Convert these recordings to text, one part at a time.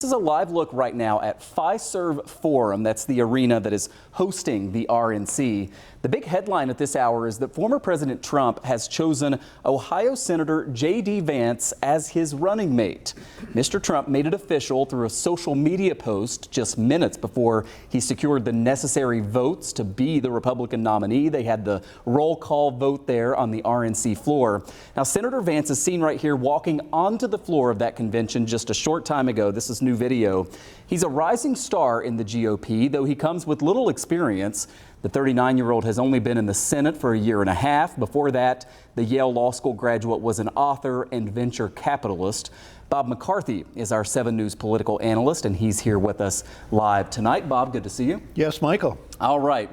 This is a live look right now at Fiserv Forum. That's the arena that is hosting the RNC. The big headline at this hour is that former President Trump has chosen Ohio Senator J.D. Vance as his running mate. Mr. Trump made it official through a social media post just minutes before he secured the necessary votes to be the Republican nominee. They had the roll call vote there on the RNC floor. Now, Senator Vance is seen right here walking onto the floor of that convention just a short time ago. This is new video. He's a rising star in the GOP, though he comes with little experience. The 39-year-old has only been in the Senate for a year and a half. Before that, the Yale Law School graduate was an author and venture capitalist. Bob McCarthy is our 7 News political analyst, and he's here with us live tonight. Bob, good to see you. Yes, Michael. All right.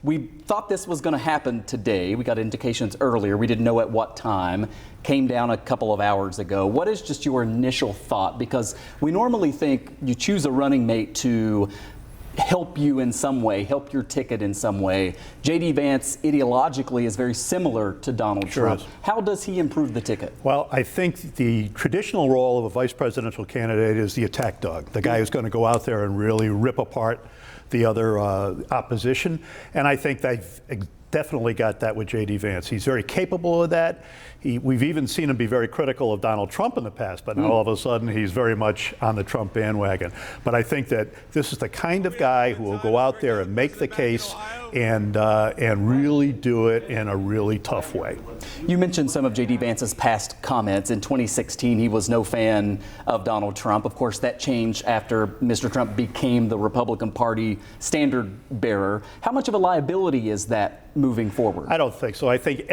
We thought this was going to happen today. We got indications earlier. We didn't know at what time. Came down a couple of hours ago. What is just your initial thought? Because we normally think you choose a running mate to help you in some way, help your ticket in some way. J.D. Vance ideologically is very similar to Donald Trump. How does he improve the ticket? Well, I think the traditional role of a vice presidential candidate is the attack dog, the guy who's going to go out there and really rip apart the other opposition. And I think they've definitely got that with J.D. Vance. He's very capable of that. We've even seen him be very critical of Donald Trump in the past, but now all of a sudden he's very much on the Trump bandwagon. But I think that this is the kind of guy who will go out there and make the case and really do it in a really tough way. You mentioned some of J.D. Vance's past comments. In 2016, he was no fan of Donald Trump. Of course, that changed after Mr. Trump became the Republican Party standard bearer. How much of a liability is that moving forward? I don't think so. I think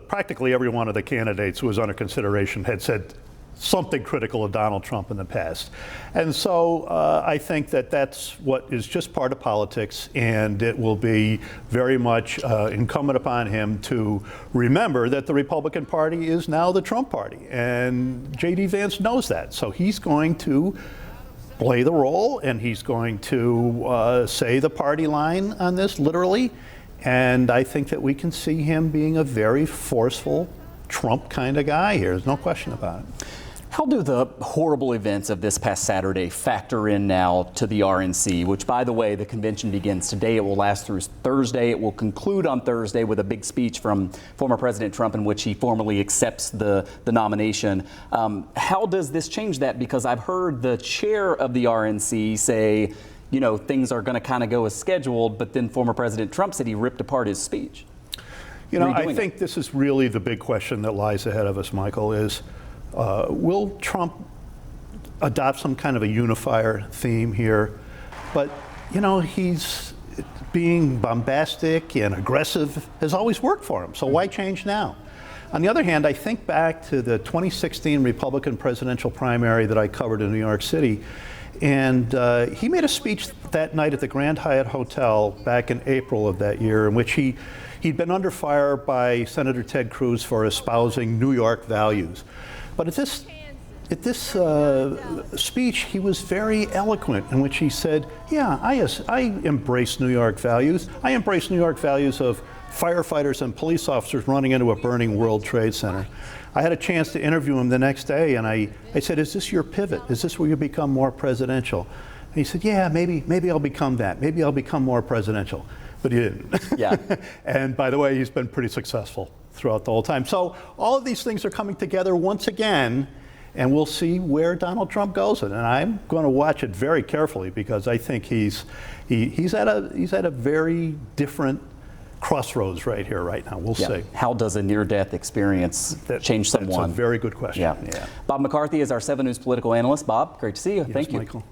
practically every one of the candidates who was under consideration had said something critical of Donald Trump in the past. And so I think that that's what is just part of politics, and it will be very much incumbent upon him to remember that the Republican Party is now the Trump Party, and J.D. Vance knows that. So he's going to play the role, and he's going to say the party line on this, literally. And I think that we can see him being a very forceful Trump kind of guy here. There's no question about it. How do the horrible events of this past Saturday factor in now to the RNC, which, by the way, the convention begins today. It will last through Thursday. It will conclude on Thursday with a big speech from former President Trump in which he formally accepts the nomination. How does this change that? Because I've heard the chair of the RNC say, you know, things are going to kind of go as scheduled, but then former President Trump said he ripped apart his speech. You know, I think this is really the big question that lies ahead of us, Michael, is will Trump adopt some kind of a unifier theme here? But, you know, he's being bombastic and aggressive has always worked for him, so why change now? On the other hand, I think back to the 2016 Republican presidential primary that I covered in New York City, and he made a speech that night at the Grand Hyatt Hotel back in April of that year in which he'd been under fire by Senator Ted Cruz for espousing New York values. But at this speech, he was very eloquent in which he said, yeah, I embrace New York values. I embrace New York values of firefighters and police officers running into a burning World Trade Center. I had a chance to interview him the next day, and I said, is this your pivot? Is this where you become more presidential? And he said, yeah, maybe I'll become that. Maybe I'll become more presidential. But he didn't. Yeah. And by the way, he's been pretty successful throughout the whole time. So all of these things are coming together once again, and we'll see where Donald Trump goes. And I'm going to watch it very carefully because I think he's at a very different crossroads right here, right now. We'll see. How does a near-death experience change someone? That's a very good question. Yeah. Bob McCarthy is our 7 News political analyst. Bob, great to see you. Yes, Thank you. Michael.